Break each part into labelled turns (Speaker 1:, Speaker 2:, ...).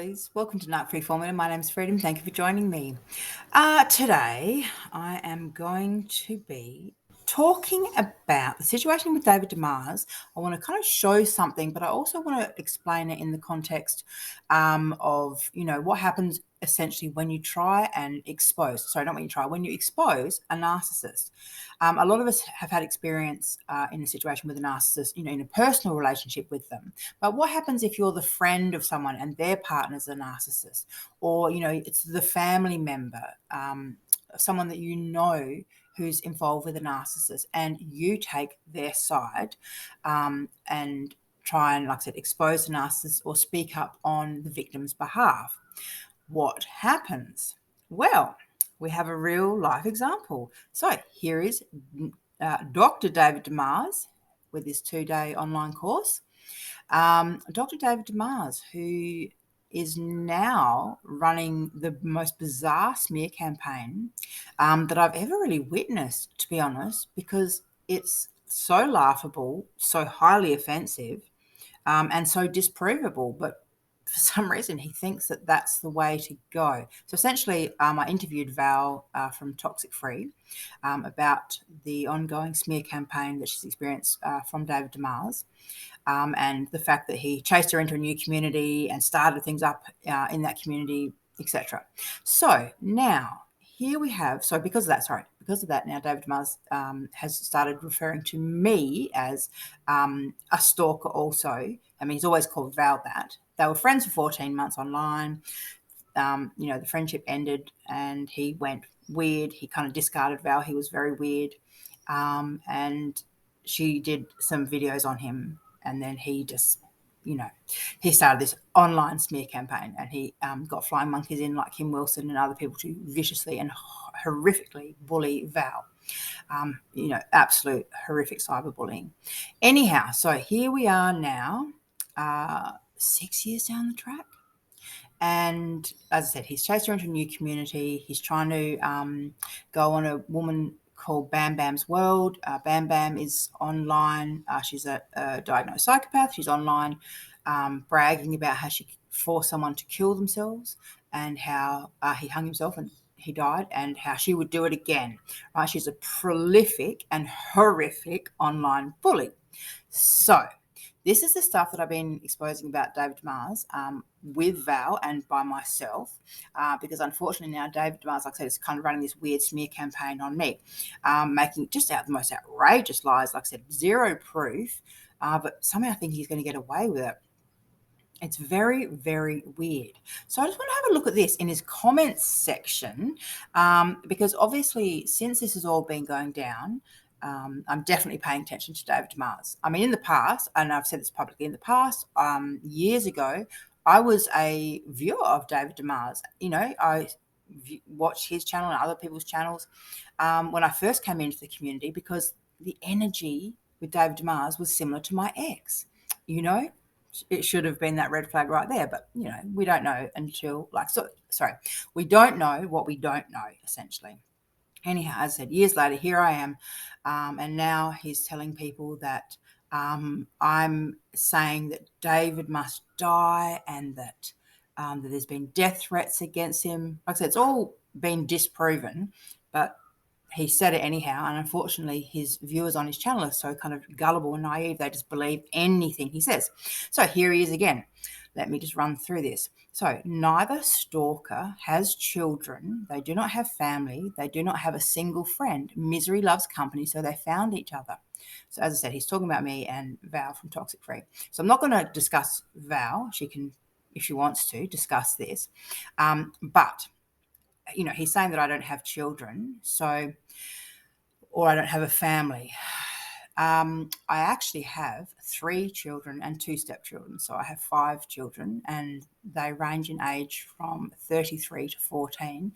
Speaker 1: Please. Welcome to Narc Free Formula. My name is Freedom. Thank you for joining me. Today, I am going to be talking about the situation with David Demars. I want to kind of show something, but I also want to explain it in the context of, what happens essentially when you try and expose, sorry, not when you try, when you expose a narcissist. A lot of us have had experience in a situation with a narcissist, in a personal relationship with them. But what happens if you're the friend of someone and their partner's a narcissist? Or, it's the family member, someone that you know who's involved with a narcissist, and you take their side and try and, like I said, expose the narcissist or speak up on the victim's behalf. What happens? Well, we have a real life example. So here is Dr. David Demars with his 2-day online course. Dr. David Demars, who is now running the most bizarre smear campaign that I've ever really witnessed, to be honest, because it's so laughable, so highly offensive, and so disprovable. But for some reason, he thinks that that's the way to go. So essentially, I interviewed Val from Toxic Free about the ongoing smear campaign that she's experienced from David Demars. And the fact that he chased her into a new community and started things up in that community, etc. So now here we have, because of that, now David Demars has started referring to me as a stalker also. I mean, he's always called Val that. They were friends for 14 months online. The friendship ended and he went weird. He kind of discarded Val. He was very weird. And she did some videos on him. And then he just, he started this online smear campaign, and he got flying monkeys in like Kim Wilson and other people to viciously and horrifically bully Val. Absolute horrific cyberbullying. Anyhow, so here we are now, 6 years down the track. And as I said, he's chased her into a new community. He's trying to go on a woman called Bam Bam's World. Bam Bam is online. She's a diagnosed psychopath. She's online bragging about how she forced someone to kill themselves and how he hung himself and he died, and how she would do it again. Right? She's a prolific and horrific online bully. So this is the stuff that I've been exposing about David Demars with Val and by myself, because unfortunately now David Demars, like I said, is kind of running this weird smear campaign on me, making just out the most outrageous lies, like I said, zero proof, but somehow I think he's going to get away with it. It's very, very weird. So I just want to have a look at this in his comments section, because obviously since this has all been going down, I'm definitely paying attention to David Demars. I mean, in the past, and I've said this publicly in the past, years ago, I was a viewer of David Demars. I watched his channel and other people's channels when I first came into the community, because the energy with David Demars was similar to my ex. It should have been that red flag right there, but we don't know until we don't know what we don't know, essentially. Anyhow, as I said, years later, here I am, and now he's telling people that I'm saying that David must die, and that there's been death threats against him. Like I said, it's all been disproven, but he said it anyhow, and unfortunately his viewers on his channel are so kind of gullible and naive, they just believe anything he says. So here he is again. Let me just run through this. So neither stalker has children. They do not have family. They do not have a single friend. Misery loves company, so they found each other. So as I said, he's talking about me and Val from Toxic Free. So I'm not going to discuss Val. She can, if she wants to, discuss this. But he's saying that I don't have children, or I don't have a family. I actually have 3 children and 2 stepchildren. So I have 5 children, and they range in age from 33 to 14.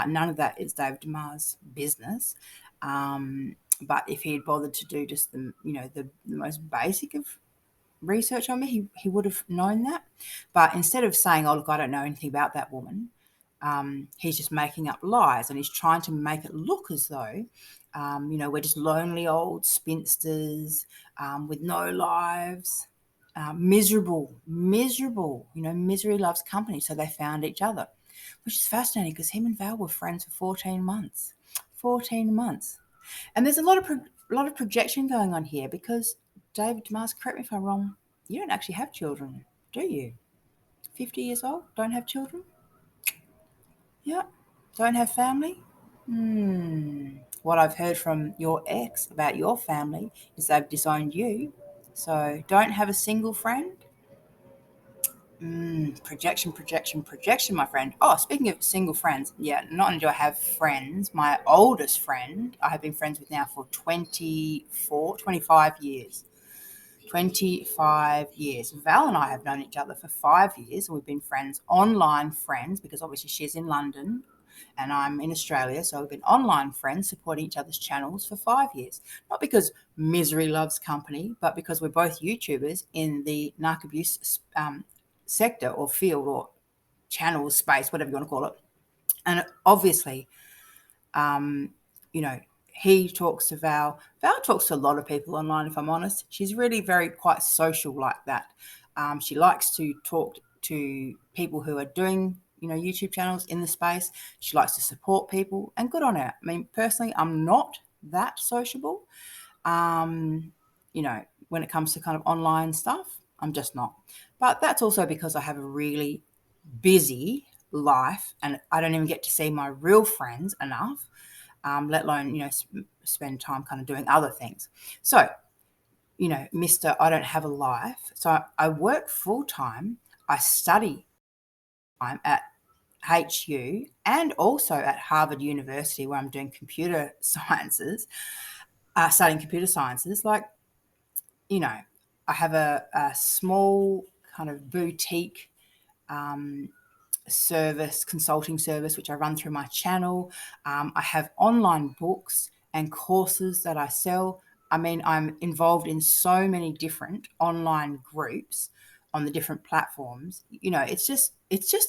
Speaker 1: None of that is David Demars' business. But if he had bothered to do just the most basic of research on me, he would have known that. But instead of saying, oh, look, I don't know anything about that woman, he's just making up lies, and he's trying to make it look as though, we're just lonely old spinsters with no lives. miserable. Misery loves company. So they found each other, which is fascinating because him and Val were friends for 14 months. 14 months. And there's a lot of projection going on here because David Demars, correct me if I'm wrong, you don't actually have children, do you? 50 years old, don't have children? Yeah. Don't have family? What I've heard from your ex about your family is they've disowned you. So don't have a single friend? Projection, my friend. Oh, speaking of single friends, yeah, not only do I have friends, my oldest friend I have been friends with now for 25 years. 25 years. Val and I have known each other for 5 years, and we've been friends, online friends, because obviously she's in London and I'm in Australia. So we've been online friends supporting each other's channels for 5 years. Not because misery loves company, but because we're both YouTubers in the narc abuse sector or field or channel space, whatever you want to call it. And obviously, he talks to Val. Val talks to a lot of people online, if I'm honest. She's really quite social like that. She likes to talk to people who are doing, YouTube channels in the space. She likes to support people, and good on her. I mean, personally, I'm not that sociable. When it comes to kind of online stuff, I'm just not. But that's also because I have a really busy life and I don't even get to see my real friends enough, let alone, spend time kind of doing other things. So, Mr. I don't have a life. So I work full time. I study at HU and also at Harvard University where I'm doing computer sciences, studying computer sciences. Like, I have a small kind of boutique consulting service, which I run through my channel. I have online books and courses that I sell. I mean, I'm involved in so many different online groups on the different platforms. It's just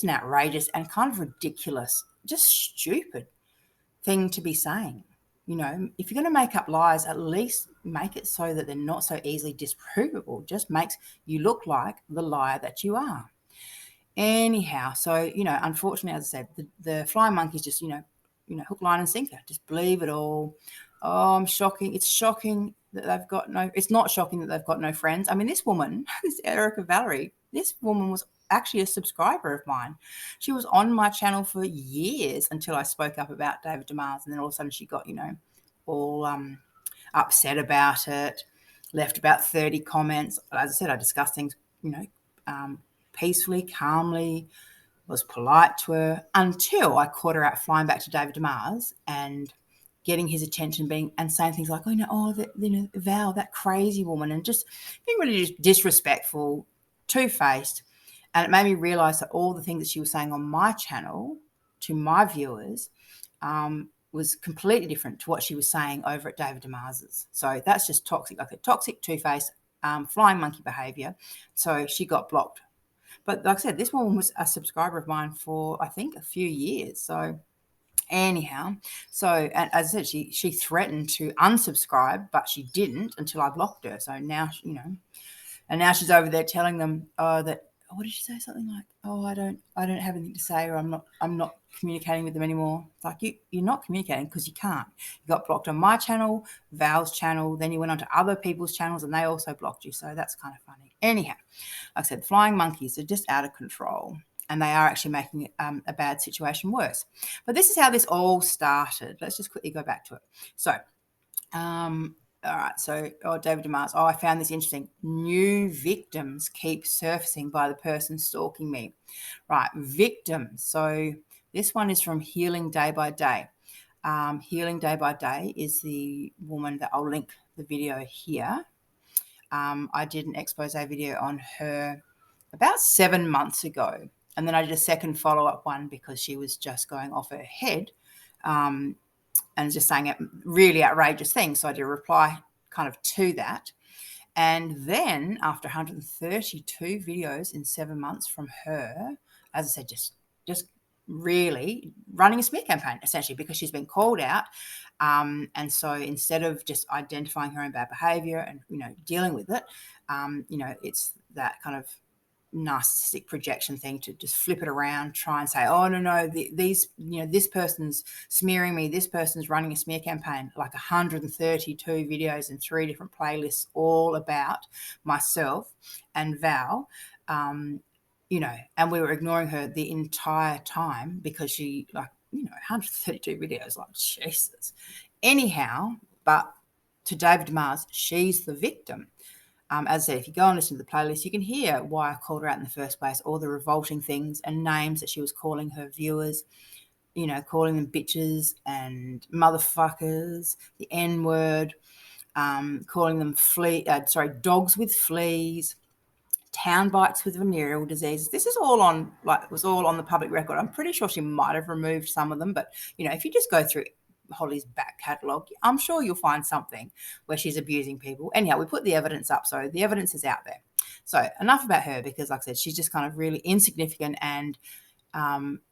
Speaker 1: an outrageous and kind of ridiculous, just stupid thing to be saying. If you're going to make up lies, at least make it so that they're not so easily disprovable. Just makes you look like the liar that you are. Anyhow, so unfortunately, as I said, the flying monkeys just hook, line, and sinker. Just believe it all. Oh, I'm shocking. It's shocking that they've got no. It's not shocking that they've got no friends. I mean, this woman, this Erica Valerie, this woman was actually a subscriber of mine. She was on my channel for years until I spoke up about David Demars, and then all of a sudden she got all upset about it. Left about 30 comments. As I said, I discussed things, peacefully, calmly, was polite to her until I caught her out flying back to David Demars and getting his attention, and saying things like, Val, that crazy woman, and just being really just disrespectful, two-faced. And it made me realize that all the things that she was saying on my channel to my viewers was completely different to what she was saying over at David Demars's. So that's just toxic, toxic, two-faced, flying monkey behavior. So she got blocked. But like I said, this woman was a subscriber of mine for, I think, a few years. So anyhow, and as I said, she threatened to unsubscribe, but she didn't until I blocked her. So now, and now she's over there telling them that, what did she say? Something like, I don't have anything to say, or I'm not communicating with them anymore. It's like, you're not communicating because you can't. You got blocked on my channel, Val's channel, then you went onto other people's channels and they also blocked you. So that's kind of funny. Anyhow, like I said, flying monkeys are just out of control, and they are actually making a bad situation worse. But this is how this all started. Let's just quickly go back to it. So, all right, so David Demars. I found this interesting. New victims keep surfacing by the person stalking me. Right, victims. So this one is from Healing Day by Day. Healing Day by Day is the woman that I'll link the video here. I did an expose video on her about 7 months ago. And then I did a second follow-up one because she was just going off her head and just saying really outrageous things. So I did a reply kind of to that. And then after 132 videos in 7 months from her, as I said, just really running a smear campaign, essentially, because she's been called out. And so instead of just identifying her own bad behavior and, dealing with it, it's that kind of narcissistic projection thing to just flip it around, try and say, oh no, these, this person's smearing me, this person's running a smear campaign, like 132 videos and 3 different playlists all about myself and Val, and we were ignoring her the entire time because she, 132 videos, like, Jesus. Anyhow, but to David Demars, she's the victim. As I said, if you go and listen to the playlist, you can hear why I called her out in the first place, all the revolting things and names that she was calling her viewers, calling them bitches and motherfuckers, the N-word, calling them dogs with fleas, town bites with venereal diseases. This is all on, it was all on the public record. I'm pretty sure she might have removed some of them, but, if you just go through Holly's back catalogue, I'm sure you'll find something where she's abusing people. Anyhow, we put the evidence up, so the evidence is out there. So enough about her, because like I said, she's just kind of really insignificant, and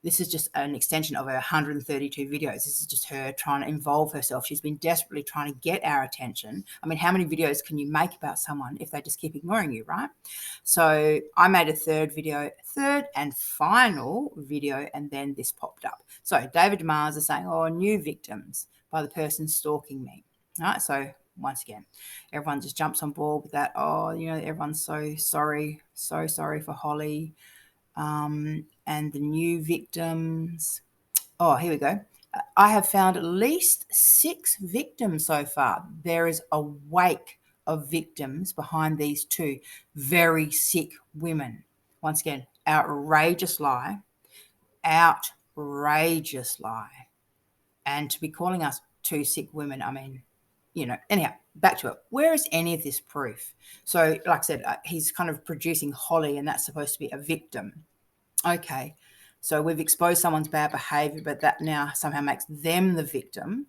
Speaker 1: this is just an extension of her 132 videos. This is just her trying to involve herself. She's been desperately trying to get our attention. I mean, how many videos can you make about someone if they just keep ignoring you, right? So I made a third and final video, and then this popped up. So David Demars is saying, oh, new victims by the person stalking me. All right, so once again, everyone just jumps on board with that. Oh, everyone's so sorry for Holly. And the new victims. Oh, here we go. I have found at least 6 victims so far. There is a wake of victims behind these 2 very sick women. Once again, outrageous lie. And to be calling us 2 sick women, I mean, anyhow, back to it. Where is any of this proof? So, like I said, he's kind of producing Holly, and that's supposed to be a victim. Okay, so we've exposed someone's bad behavior, but that now somehow makes them the victim.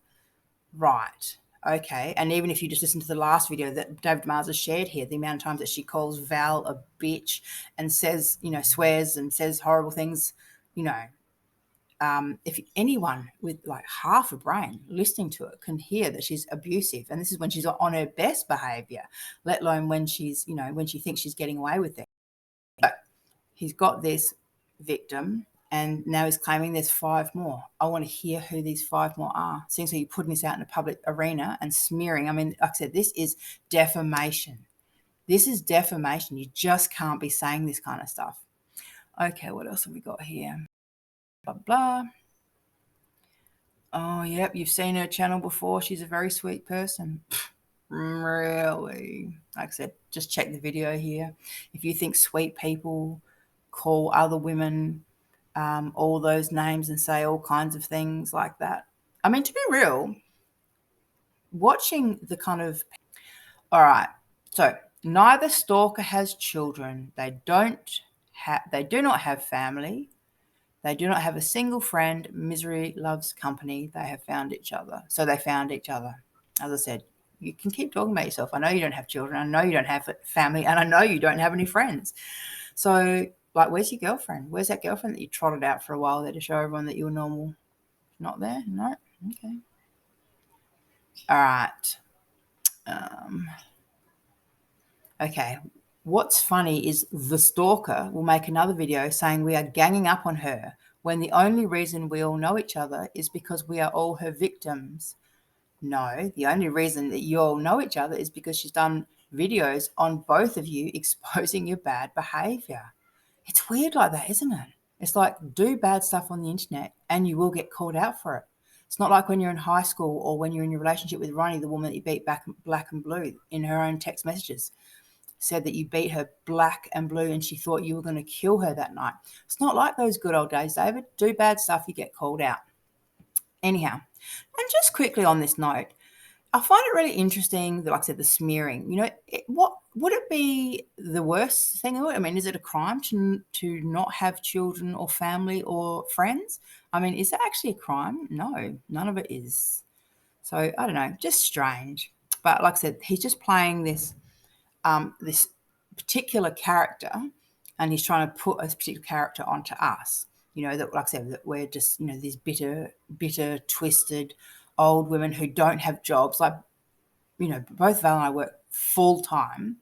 Speaker 1: Right. Okay. And even if you just listen to the last video that David Mars has shared here, the amount of times that she calls Val a bitch and says, swears and says horrible things, if anyone with like half a brain listening to it can hear that she's abusive, and this is when she's on her best behavior, let alone when she's, when she thinks she's getting away with it. But he's got this victim, and now he's claiming there's 5 more. I want to hear who these 5 more are. Seems like you're putting this out in a public arena and smearing. I mean, like I said, this is defamation. This is defamation. You just can't be saying this kind of stuff. Okay, what else have we got here? Blah, blah. Oh, yep, you've seen her channel before. She's a very sweet person. Really? Like I said, just check the video here. If you think sweet people call other women all those names and say all kinds of things like that. I mean, to be real, watching the kind of... All right, so neither stalker has children. They do not have family. They do not have a single friend. Misery loves company. They have found each other. So they found each other. As I said, you can keep talking about yourself. I know you don't have children. I know you don't have family. And I know you don't have any friends. So, where's your girlfriend? Where's that girlfriend that you trotted out for a while there to show everyone that you were normal? Not there? No? Okay. All right. Okay. What's funny is the stalker will make another video saying we are ganging up on her when the only reason we all know each other is because we are all her victims. No, the only reason that you all know each other is because she's done videos on both of you exposing your bad behavior. It's weird like that, isn't it? It's like, do bad stuff on the internet and you will get called out for it. It's not like when you're in high school or when you're in your relationship with Ronnie, the woman that you beat back black and blue in her own text messages. Said that you beat her black and blue and she thought you were going to kill her that night. It's not like those good old days, David. Do bad stuff, you get called out. Anyhow, and just quickly on this note, I find it really interesting that, like I said, the smearing. What would it be the worst thing? I mean, is it a crime to not have children or family or friends? I mean, is that actually a crime? No, none of it is. So I don't know, just strange. But like I said, he's just playing this particular character, and he's trying to put a particular character onto us. That, like I said, that we're just these bitter, twisted old women who don't have jobs. Like, both Val and I work full time,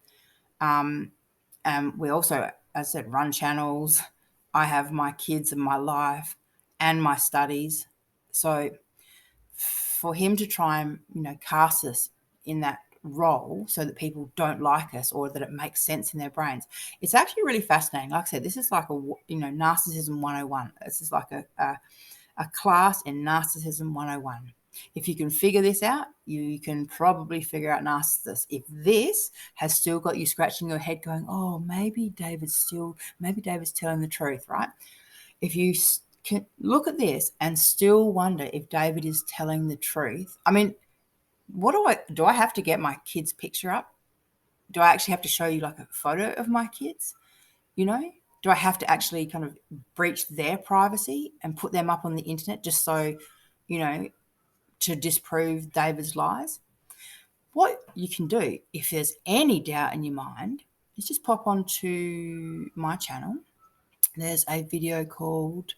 Speaker 1: We also, as I said, run channels. I have my kids and my life and my studies. So for him to try and, cast us in that role so that people don't like us or that it makes sense in their brains, it's actually really fascinating. Like I said, this is like narcissism 101. This is like a class in narcissism 101. If you can figure this out, you can probably figure out narcissists. If this has still got you scratching your head going, oh, maybe David's telling the truth, right? If you can look at this and still wonder if David is telling the truth, I mean, what do I have to get my kid's picture up? Do I actually have to show you like a photo of my kids? Do I have to actually kind of breach their privacy and put them up on the internet just so, to disprove David's lies? What you can do, if there's any doubt in your mind, is just pop onto my channel. There's a video called,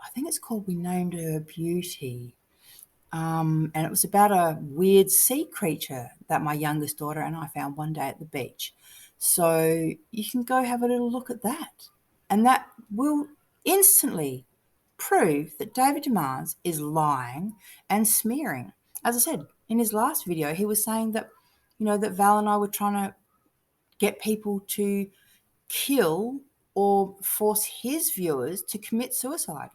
Speaker 1: I think it's called We Named Her Beauty. And it was about a weird sea creature that my youngest daughter and I found one day at the beach. So you can go have a little look at that. And that will instantly prove that David Demars is lying and smearing. As I said, in his last video, he was saying that, that Val and I were trying to get people to kill or force his viewers to commit suicide.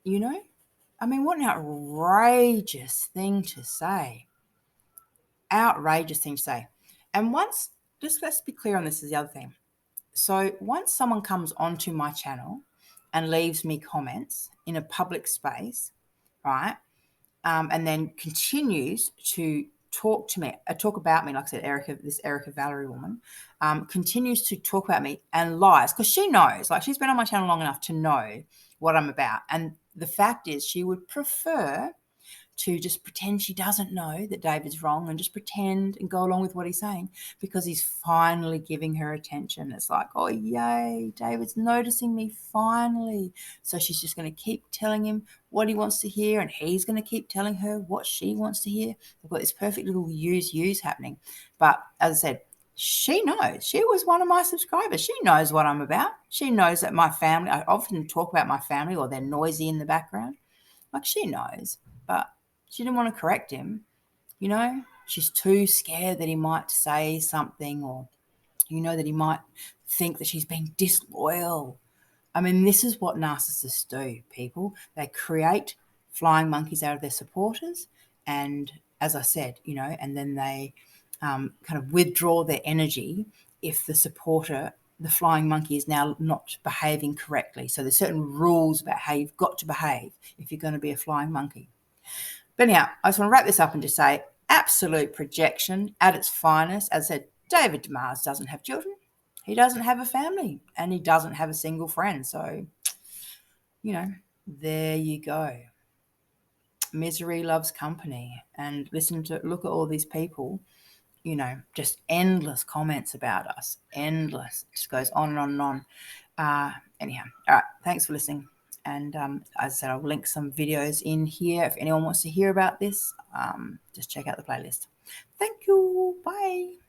Speaker 1: I mean, what an outrageous thing to say. Outrageous thing to say. And let's be clear on this, is the other thing. So once someone comes onto my channel and leaves me comments in a public space, right, and then continues to talk about me, like I said, this Erica Valerie woman, continues to talk about me and lies, because she knows, like, she's been on my channel long enough to know what I'm about. And the fact is, she would prefer to just pretend she doesn't know that David's wrong and just pretend and go along with what he's saying because he's finally giving her attention. It's like, oh, yay, David's noticing me finally. So she's just going to keep telling him what he wants to hear, and he's going to keep telling her what she wants to hear. They've got this perfect little use happening. But as I said, she knows. She was one of my subscribers. She knows what I'm about. She knows that my family, I often talk about my family, or they're noisy in the background. Like, she knows. But she didn't want to correct him. She's too scared that he might say something, or, that he might think that she's being disloyal. I mean, this is what narcissists do, people. They create flying monkeys out of their supporters. And as I said, and then they kind of withdraw their energy if the flying monkey, is now not behaving correctly. So there's certain rules about how you've got to behave if you're going to be a flying monkey. But anyhow, I just want to wrap this up and just say, absolute projection at its finest. As I said, David Demars doesn't have children. He doesn't have a family, and he doesn't have a single friend. So, there you go. Misery loves company. And look at all these people, just endless comments about us. Endless. It just goes on and on and on. Anyhow, all right. Thanks for listening. And as I said, I'll link some videos in here. If anyone wants to hear about this, just check out the playlist. Thank you. Bye.